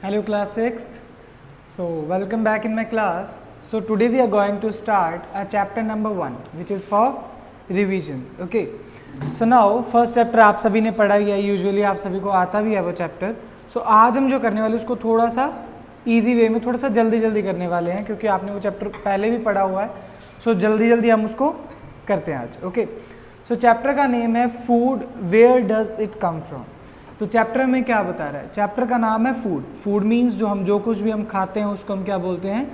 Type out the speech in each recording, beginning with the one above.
Hello class 6th. So welcome back in my class. So today we are going to start a chapter number 1 which is for revisions. Okay. So now first chapter आप सभी ने पढ़ा ही है, usually आप सभी को आता भी है वो चैप्टर. So आज हम जो करने वाले उसको थोड़ा सा ईजी वे में थोड़ा सा जल्दी करने वाले हैं क्योंकि आपने वो चैप्टर पहले भी पढ़ा हुआ है. सो जल्दी हम उसको करते हैं आज. ओके. सो चैप्टर का नेम है food, where does it come from. तो चैप्टर में क्या बता रहा है? चैप्टर का नाम है फूड. फूड मीन्स जो कुछ भी हम खाते हैं उसको हम क्या बोलते हैं?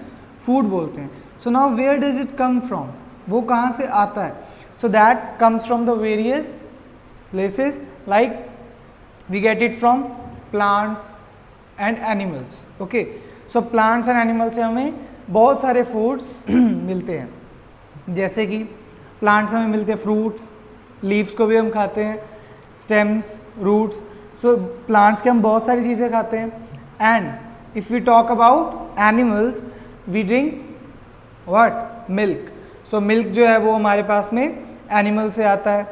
फूड बोलते हैं. So now where does it come from, वो कहाँ से आता है? So that comes from the various places, like we get it from plants and animals. Okay. So plants and animals से हमें बहुत सारे फूड्स मिलते हैं. जैसे कि प्लांट्स हमें मिलते हैं फ्रूट्स, लीव्स को भी हम खाते हैं, स्टेम्स, रूट्स. सो प्लांट्स के हम बहुत सारी चीज़ें खाते हैं. And if we talk about animals, we drink what? Milk. So milk जो है वो हमारे पास में एनिमल से आता है.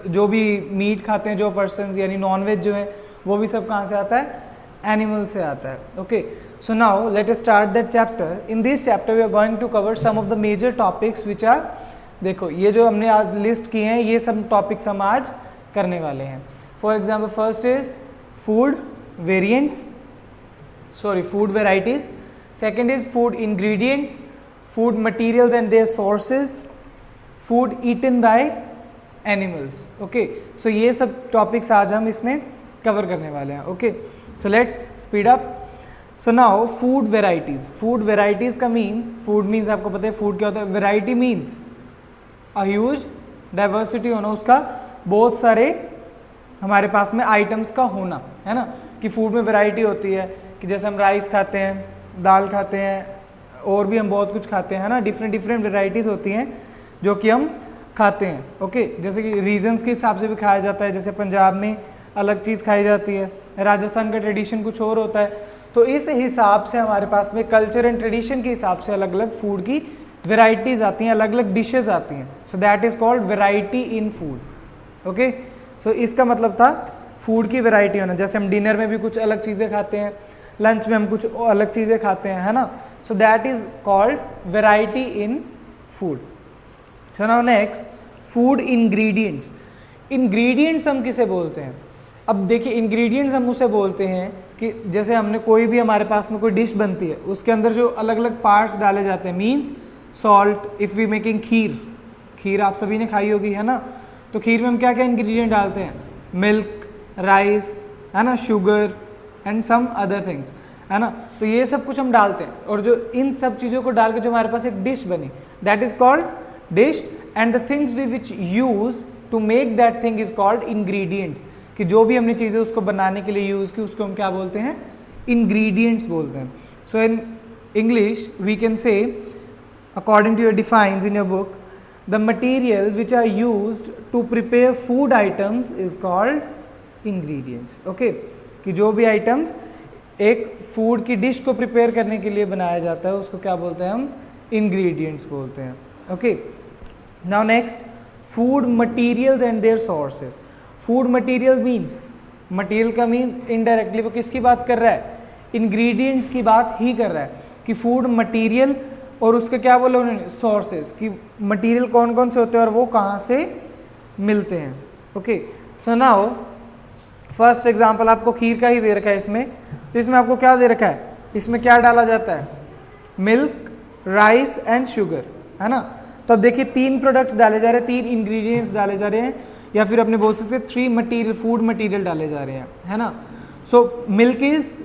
जो भी मीट खाते हैं जो पर्सन्स, यानी नॉन वेज जो है वो भी सब कहाँ से आता है? एनिमल से आता है. Okay. So now let us start that chapter. In this chapter we are going to cover some of the major topics which are, देखो ये जो हमने आज लिस्ट किए हैं ये सब टॉपिक्स हम आज करने वाले हैं. For example first is food variants, food varieties. Second is food ingredients, food materials and their sources, food eaten by animals. Okay. So ये सब टॉपिक्स आज हम इसमें कवर करने वाले हैं. Okay. So let's speed up. So now food varieties. Food varieties का means, food means आपको पता है फूड क्या होता है. Variety means a huge diversity होना, उसका बहुत सारे हमारे पास में आइटम्स का होना, है ना. कि फूड में वैरायटी होती है कि जैसे हम राइस खाते हैं, दाल खाते हैं, और भी हम बहुत कुछ खाते हैं, है ना. डिफरेंट वैरायटीज़ होती हैं जो कि हम खाते हैं. ओके. जैसे कि रीजन्स के हिसाब से भी खाया जाता है. जैसे पंजाब में अलग चीज़ खाई जाती है, राजस्थान का ट्रेडिशन कुछ और होता है. तो इस हिसाब से हमारे पास में कल्चर एंड ट्रेडिशन के हिसाब से अलग अलग फूड की वेराइटीज़ आती हैं, अलग अलग डिशेज आती हैं. So that is called variety in food. Okay. So इसका मतलब था फूड की वेराइटी होना. जैसे हम डिनर में भी कुछ अलग चीज़ें खाते हैं, लंच में हम कुछ अलग चीज़ें खाते हैं, है ना. So that is called variety in food. So now next food ingredients. Ingredients हम किसे बोलते हैं? अब देखिए इंग्रेडिएंट्स हम उसे बोलते हैं कि जैसे हमने कोई भी हमारे पास में कोई डिश बनती है उसके अंदर जो अलग अलग पार्ट्स डाले जाते हैं. Means salt, if we making kheer आप सभी ने खाई होगी, है ना. तो खीर में हम क्या क्या इंग्रेडिएंट डालते हैं? मिल्क, राइस, है ना, sugar and some other things, है ना. तो ये सब कुछ हम डालते हैं और जो इन सब चीज़ों को डाल के जो हमारे पास एक डिश बनी, that is called dish. And the things we which use to make that thing is called ingredients. कि जो भी हमने चीज़ें उसको बनाने के लिए यूज़ की उसको हम क्या बोलते हैं? इंग्रेडिएंट्स बोलते हैं. So in English we can say, according to your defines in your book, the material which are used to prepare food items is called ingredients. Okay. कि जो भी आइटम्स एक फूड की डिश को प्रिपेयर करने के लिए बनाया जाता है उसको क्या बोलते हैं? हम इंग्रेडिएंट्स बोलते हैं. Okay. Now next food materials and their sources. Food material means, material का मीन्स इनडायरेक्टली वो किसकी बात कर रहा है? इंग्रेडिएंट्स की बात ही कर रहा है. कि फूड मटीरियल और उसके क्या बोले उन्होंने? सोर्सेज. कि मटेरियल कौन कौन से होते हैं और वो कहाँ से मिलते हैं. Okay. So now first example आपको खीर का ही दे रखा है इसमें. तो इसमें आपको क्या दे रखा है? इसमें क्या डाला जाता है? मिल्क, राइस एंड शुगर, है ना. तो अब देखिए 3 प्रोडक्ट्स डाले जा रहे हैं, 3 इंग्रेडिएंट्स डाले जा रहे हैं, या फिर अपने बोल सकते हैं 3 मटीरियल, फूड मटीरियल डाले जा रहे हैं, है ना. So milk is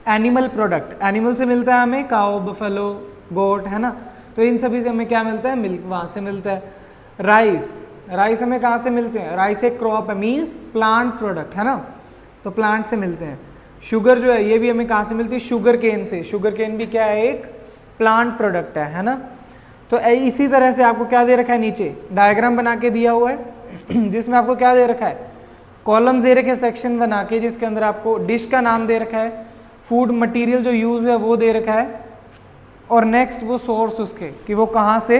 animal product. Animal से मिलता है हमें, काओ, बफेलो, गोट, है ना. तो इन सभी से हमें क्या मिलता है? मिल्क वहाँ से मिलता है. राइस हमें कहाँ से मिलते हैं? राइस एक क्रॉप है, मीन्स प्लांट प्रोडक्ट, है ना. तो प्लांट से मिलते हैं. शुगर जो है ये भी हमें कहाँ से मिलती है? शुगर केन से. शुगर केन भी क्या है? एक प्लांट प्रोडक्ट है ना. तो इसी तरह से आपको क्या दे रखा है? नीचे डायग्राम बना के दिया हुआ है जिसमें आपको क्या दे रखा है? कॉलम्स दे रखे, सेक्शन बना के, जिसके अंदर आपको डिश का नाम दे रखा है, फूड मटेरियल जो यूज है वो दे रखा है, और नेक्स्ट वो सोर्स उसके कि वो कहाँ से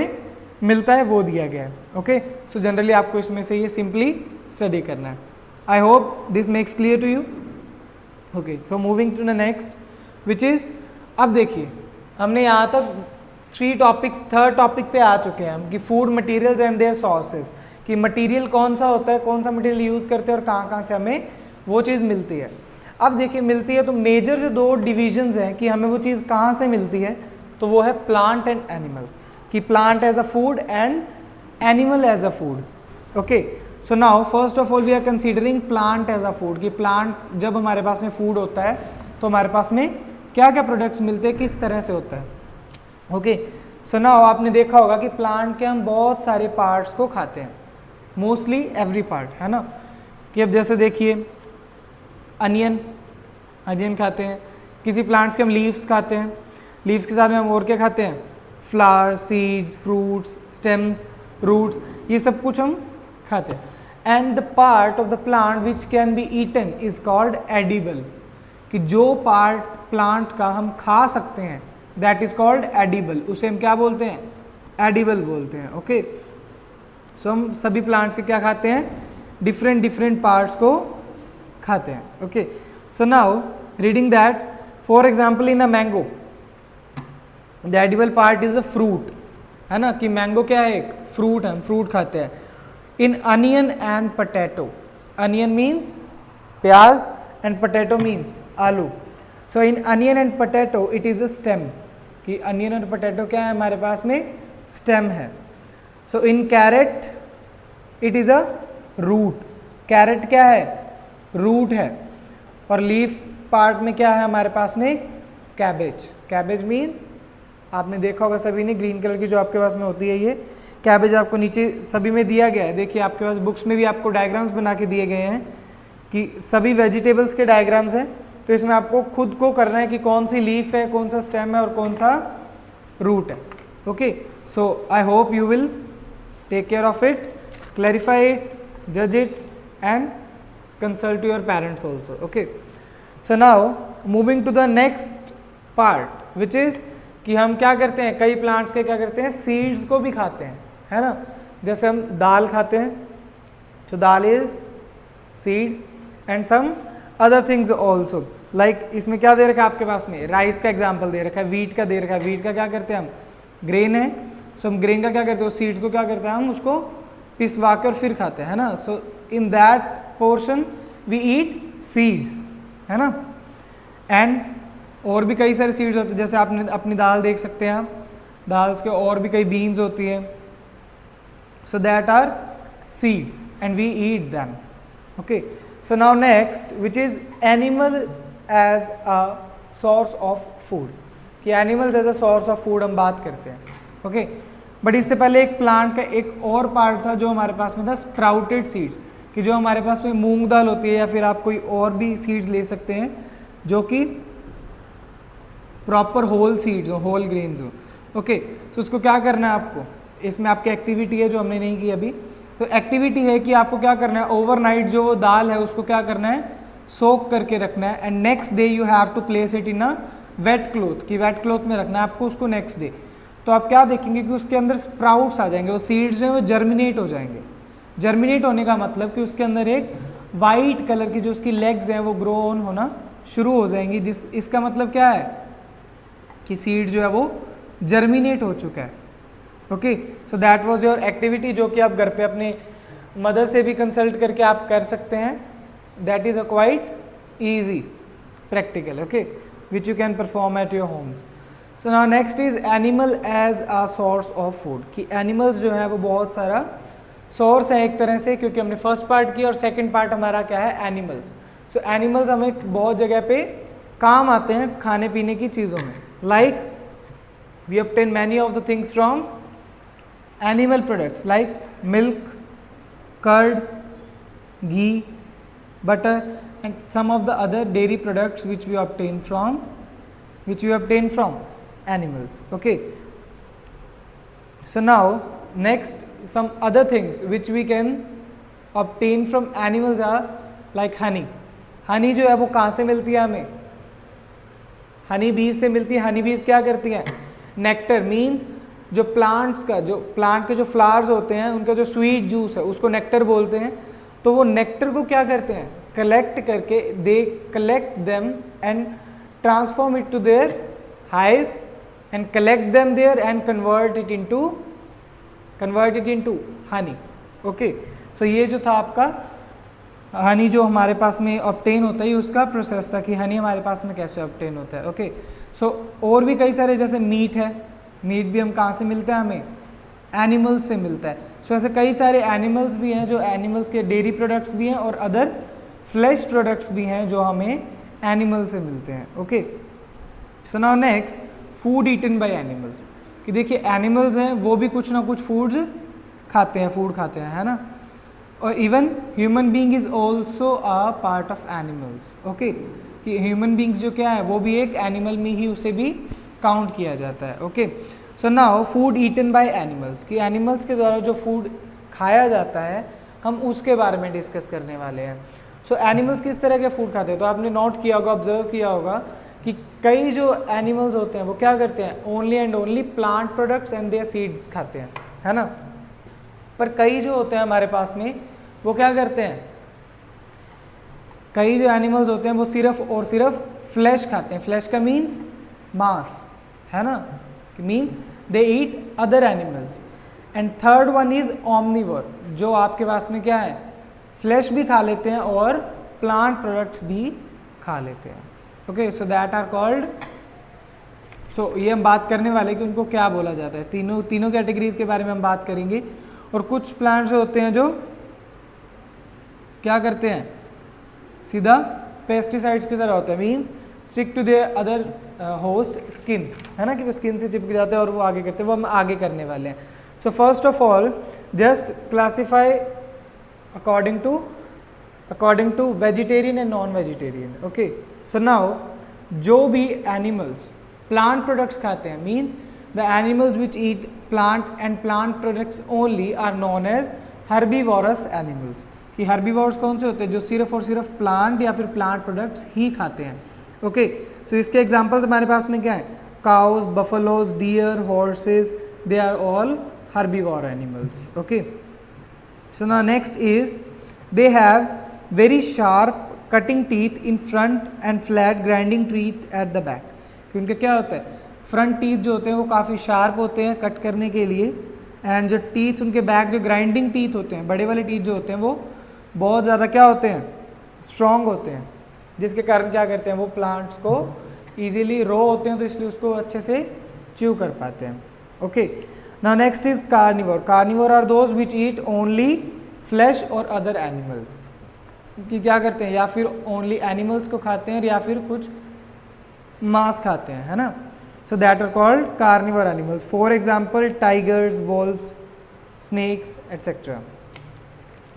मिलता है वो दिया गया है. ओके. सो जनरली आपको इसमें से ये सिंपली स्टडी करना है. I hope this makes clear to you. Okay, so moving to the next which is, अब देखिए हमने यहाँ तक 3 टॉपिक्स, थर्ड टॉपिक पे आ चुके हैं हम कि food materials and their sources, कि मटेरियल कौन सा होता है, कौन सा मटेरियल यूज़ करते हैं और कहाँ कहाँ से हमें वो चीज़ मिलती है। अब देखिए मिलती है तो मेजर जो 2 डिविजन्स हैं कि हमें वो चीज़ कहाँ से मिलती है, तो वो है प्लांट एंड एनिमल्स, कि plant as a food and animal as a food. Okay, so now first of all we are considering plant as a food, कि प्लांट जब हमारे पास में फूड होता है तो हमारे पास में क्या क्या प्रोडक्ट्स मिलते हैं, किस तरह से होता है। ओके, सो नाउ आपने देखा होगा कि प्लांट के हम बहुत सारे पार्ट्स को खाते हैं, मोस्टली एवरी पार्ट, है ना। कि अब जैसे देखिए अनियन खाते हैं, किसी प्लांट्स के हम लीव्स खाते हैं, लीव्स के साथ में हम और क्या खाते हैं, flower, seeds, fruits, stems, roots, ये सब कुछ हम खाते हैं। And the part of the plant which can be eaten is called edible, कि जो पार्ट प्लांट का हम खा सकते हैं दैट इज कॉल्ड एडिबल, उसे हम क्या बोलते हैं, एडिबल बोलते हैं। ओके, सो हम सभी प्लांट्स के क्या खाते हैं, डिफरेंट पार्ट्स को खाते हैं। Okay, so now reading that, for example in a mango the edible part is a fruit, है ना, कि मैंगो क्या है, एक फ्रूट है, हम फ्रूट खाते हैं। In onion and potato, onion means pyaaz and potato means aloo, so in onion and potato it is a stem, कि अनियन और पोटैटो क्या है हमारे पास में, स्टेम है। So in carrot it is a root, carrot क्या है, रूट है। और लीफ पार्ट में क्या है हमारे पास में, कैबेज, कैबेज मीन्स आपने देखा होगा सभी ने, ग्रीन कलर की जो आपके पास में होती है ये कैबेज, आपको नीचे सभी में दिया गया है। देखिए आपके पास बुक्स में भी आपको डायग्राम्स बना के दिए गए हैं कि सभी वेजिटेबल्स के डायग्राम्स हैं, तो इसमें आपको खुद को करना है कि कौन सी लीफ है, कौन सा स्टेम है और कौन सा रूट है। Okay, so I hope you will take care of it, clarify it, जज it and consult your parents also. Okay, so now moving to the next part which is कि हम क्या करते हैं, कई प्लांट्स के क्या करते हैं, सीड्स को भी खाते हैं, है ना। जैसे हम दाल खाते हैं, so dal is seed and some other things also, like इसमें क्या दे रखा है आपके पास में, राइस का एग्जाम्पल दे रखा है, वीट का दे रखा है। वीट का क्या करते हैं हम, ग्रेन है, सो हम ग्रेन का क्या करते हैं, सीड्स को क्या करते हैं हम, उसको पिसवा कर फिर खाते हैं, है ना। So in that portion we eat seeds, है ना। एंड और भी कई सारे सीड्स होते हैं, जैसे आपने अपनी दाल देख सकते हैं आप, दाल के और भी कई बीन्स होती है, so that are seeds and we eat them. Okay, so now next which is animal as a source of food, कि animals as a source of food हम बात करते हैं। ओके, बट इससे पहले एक प्लांट का एक और पार्ट था जो हमारे पास में था, स्प्राउटेड सीड्स, कि जो हमारे पास में मूंग दाल होती है या फिर आप कोई और भी सीड्स ले सकते हैं जो कि प्रॉपर होल सीड्स हो, होल ग्रेन्स हो। ओके, तो उसको क्या करना है आपको, इसमें आपकी एक्टिविटी है जो हमने नहीं की अभी, तो एक्टिविटी है कि आपको क्या करना है, ओवरनाइट जो वो दाल है उसको क्या करना है, सोक करके रखना है, and next day you have to place it in a wet cloth, कि वेट क्लॉथ में रखना है आपको उसको नेक्स्ट डे। तो आप क्या देखेंगे कि उसके अंदर स्प्राउट्स आ जाएंगे, वो सीड्स जो है वो जर्मिनेट हो जाएंगे। जर्मिनेट होने का मतलब कि उसके अंदर एक वाइट कलर की जो उसकी लेग्स हैं वो ग्रो ऑन होना शुरू हो जाएंगी। इसका मतलब क्या है कि सीड जो है वो जर्मिनेट हो चुका है। Okay, so that was your activity, जो कि आप घर पे अपने मदर से भी कंसल्ट करके आप कर सकते हैं। That is a quite easy practical, okay, which you can perform at your homes. So now next is animal as a source of food, कि एनिमल्स जो है वो बहुत सारा सोर्स है एक तरह से, क्योंकि हमने फर्स्ट पार्ट की और सेकंड पार्ट हमारा क्या है, एनिमल्स। सो एनिमल्स हमें बहुत जगह पे काम आते हैं खाने पीने की चीज़ों में, like we obtain many of the things from animal products like milk, curd, ghee, butter and some of the other dairy products which we obtain from animals. Okay, so now next some other things which we can obtain from animals are like honey. Honey जो है वो कहाँ से मिलती है हमें, हनी बीज से मिलती है। हनी बीज क्या करती हैं, नेक्टर मीन्स जो प्लांट्स का जो प्लांट के जो फ्लावर्स होते हैं उनका जो स्वीट जूस है उसको नेक्टर बोलते हैं। तो वो नेक्टर को क्या करते हैं, कलेक्ट करके they collect them and transform it to their hives and collect them there and convert it into honey. Okay, so ये जो था आपका हनी जो हमारे पास में ऑब्टेन होता है, उसका प्रोसेस था कि हनी हमारे पास में कैसे ऑब्टेन होता है. ओके, सो और भी कई सारे, जैसे मीट है, मीट भी हम कहाँ से मिलता है, हमें एनिमल्स से मिलता है. सो ऐसे कई सारे एनिमल्स भी हैं जो एनिमल्स के डेयरी प्रोडक्ट्स भी हैं और अदर फ्लैश प्रोडक्ट्स भी हैं जो हमें एनिमल से मिलते हैं. Okay, so now next, food eaten by animals. कि देखिए एनिमल्स हैं वो भी कुछ ना कुछ फूड खाते हैं, है ना. और even human being is also a part of animals. Okay, कि ह्यूमन बीइंग्स जो क्या है वो भी एक एनिमल में ही उसे भी काउंट किया जाता है. Okay, so now food eaten by animals, कि एनिमल्स के द्वारा जो फूड खाया जाता है हम उसके बारे में डिस्कस करने वाले हैं. सो एनिमल्स किस तरह के फूड खाते हैं, तो आपने नोट किया होगा, ऑब्जर्व किया होगा कि कई जो एनिमल्स होते हैं वो क्या करते हैं, only and only plant products and their seeds खाते हैं, है ना. पर कई जो होते हैं हमारे पास में वो क्या करते हैं, कई जो एनिमल्स होते हैं वो सिर्फ और सिर्फ फ्लैश खाते हैं. फ्लैश का मीन्स मांस, है ना, means they eat other animals. And third one is omnivore, जो आपके पास में क्या है, फ्लैश भी खा लेते हैं और प्लांट प्रोडक्ट्स भी खा लेते हैं. Okay, so that are called, so ये हम बात करने वाले कि उनको क्या बोला जाता है. तीनों कैटेगरीज के बारे में हम बात करेंगे. और कुछ प्लांट्स होते हैं जो क्या करते हैं, सीधा पेस्टिसाइड्स की तरह होता है, means stick to their other host skin, है ना, कि वो स्किन से चिपक जाते हैं और वो आगे करते हैं, वो हम आगे करने वाले हैं. So first of all just classify according to vegetarian and non vegetarian. Okay, so now जो भी एनिमल्स प्लांट प्रोडक्ट्स खाते हैं, means the animals which eat plant and plant products only are known as herbivorous animals. कि herbivores कौन से होते हैं, जो सिर्फ और सिर्फ प्लांट या फिर प्लांट प्रोडक्ट्स ही खाते हैं. ओके, सो इसके एग्जांपल्स हमारे पास में क्या है, cows, buffaloes, deer, horses, they are all herbivore animals. Okay, so now next is they have very sharp cutting teeth in front and flat grinding teeth at the back. कि उनके क्या होता है, फ्रंट टीथ जो होते हैं वो काफ़ी शार्प होते हैं कट करने के लिए, एंड जो टीथ उनके बैक जो ग्राइंडिंग टीथ होते हैं, बड़े वाले टीथ जो होते हैं वो बहुत ज़्यादा क्या होते हैं, स्ट्रॉन्ग होते हैं, जिसके कारण क्या करते हैं वो प्लांट्स को ईजिली रो होते हैं तो इसलिए उसको अच्छे से च्यू कर पाते हैं. Okay, now next is carnivore. Carnivore are those which eat only flesh और अदर एनिमल्स. कि क्या करते हैं, या फिर ओनली एनिमल्स को खाते हैं या फिर कुछ मांस खाते हैं, है ना. So that are called carnivore animals. For example tigers, wolves, snakes etcetera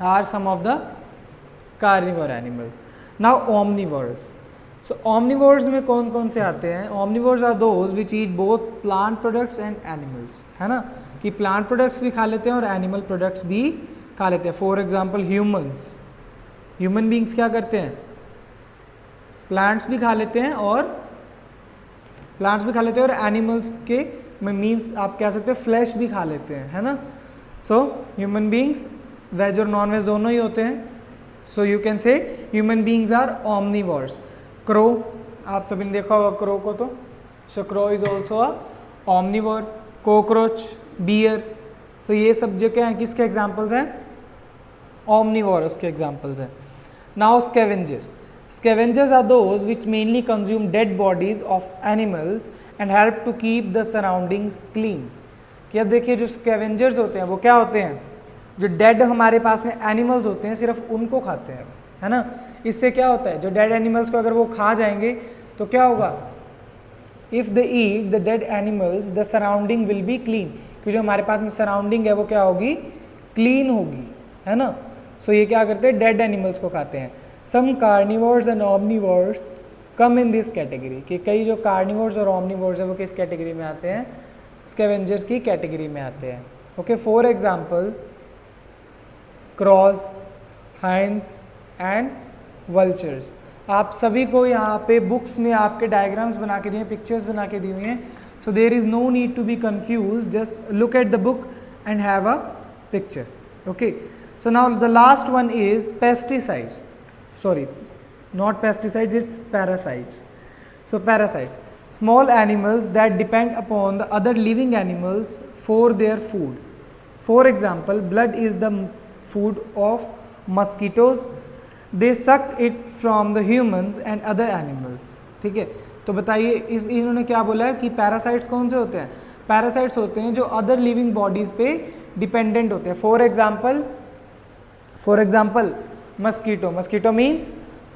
are some of the carnivore animals. Now omnivores. So omnivores में कौन कौन से आते हैं, omnivores are those which eat both plant products and animals, है ना. कि plant products भी खा लेते हैं और एनिमल प्रोडक्ट्स भी खा लेते हैं. फॉर एग्जाम्पल ह्यूमन बींग्स क्या करते हैं, प्लांट्स भी खा लेते हैं और एनिमल्स के मीन्स आप कह सकते हो फ्लैश भी खा लेते हैं, है ना. सो ह्यूमन बींग्स वेज और नॉन वेज दोनों ही होते हैं. So you can say human beings are omnivores. Crow, आप सभी ने देखा होगा क्रो को, तो so crow is also a omnivore. Cockroach, bear, so ये सब जो क्या है किसके एग्जाम्पल्स हैं, ओमनिवोरस के एग्जाम्पल्स हैं. Now scavengers are those which mainly consume dead bodies of animals and help to keep the surroundings clean. कि अब देखिए जो scavengers होते हैं वो क्या होते हैं, जो डेड हमारे पास में एनिमल्स होते हैं सिर्फ उनको खाते हैं, है ना. इससे क्या होता है, जो डेड एनिमल्स को अगर वो खा जाएंगे तो क्या होगा, if they eat the dead animals the surrounding will be clean. कि जो हमारे पास में सराउंडिंग है वो क्या होगी, क्लीन होगी, है ना. सो ये क्या करते हैं, डेड एनिमल्स को खाते हैं. Some carnivores and omnivores come in this category. कि कई जो कार्निवोर्स और ओमनिवोर्स है वो किस कैटेगरी में आते हैं, स्कैवेंजर्स की कैटेगरी में आते हैं. Okay, for example crows, hyenas and vultures. आप सभी को यहाँ पे बुक्स में आपके डायग्राम्स बना के दिए हैं, पिक्चर्स बना के दी हुई हैं. So there is no need to be confuse, just look at the book and have a picture. Okay, so now the last one is pesticides. sorry, not pesticides, it's parasites. So parasites, small animals that depend upon the other living animals for their food. For example, blood is the food of mosquitoes. They suck it from the humans and other animals. ठीक है, तो बताइए इस इन्होंने क्या बोला है कि पैरासाइट्स कौन से होते हैं? पैरासाइट्स होते हैं जो अदर लिविंग बॉडीज पे डिपेंडेंट होते हैं. For example mosquito, mosquito means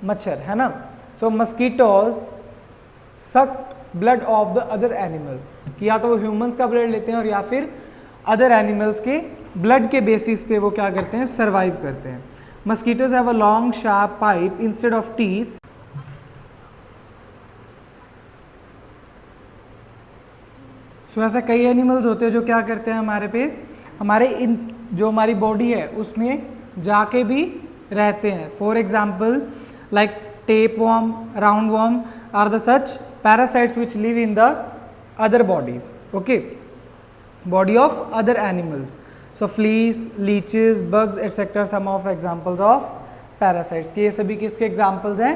मच्छर, है ना. सो मस्कीटोज सक blood of the other animals, कि या तो वो ह्यूमंस का ब्लड लेते हैं और या फिर अदर एनिमल्स के ब्लड के बेसिस पे वो क्या करते हैं, सर्वाइव करते हैं. Mosquitoes have a long sharp pipe instead of teeth. So ऐसे कई एनिमल्स होते हैं जो क्या करते हैं जो हमारी बॉडी है उसमें जाके भी रहते हैं. For example like tape worm, round worm are the such parasites which live in the other bodies. Okay, body of other animals. So fleas, leeches, bugs etcetera some of examples of parasites. कि ये सभी किसके examples हैं?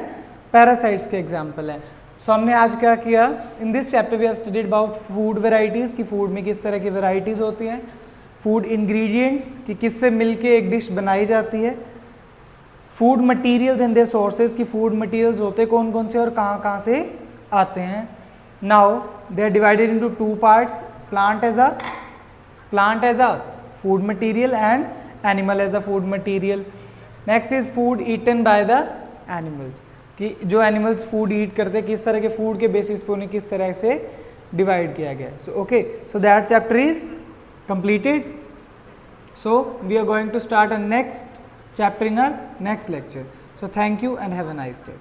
Parasites के example हैं. सो हमने आज क्या किया, in this chapter we have studied about food varieties, कि फूड में किस तरह की वेराइटीज़ होती हैं. फूड इंग्रेडिएंट्स, कि किससे मिलके एक डिश बनाई जाती है. Food materials and their sources, कि फूड मटेरियल्स होते कौन कौन से और कहाँ कहाँ से आते हैं. Now they are divided into two parts, plant as a food material and animal as a food material. Next is food eaten by the animals, कि जो एनिमल्स फूड ईट करते हैं किस तरह के फूड के बेसिस पे उन्हें किस तरह से डिवाइड किया गया है. So okay, so that chapter is completed. So we are going to start a next chapter in our next lecture. So thank you and have a nice day.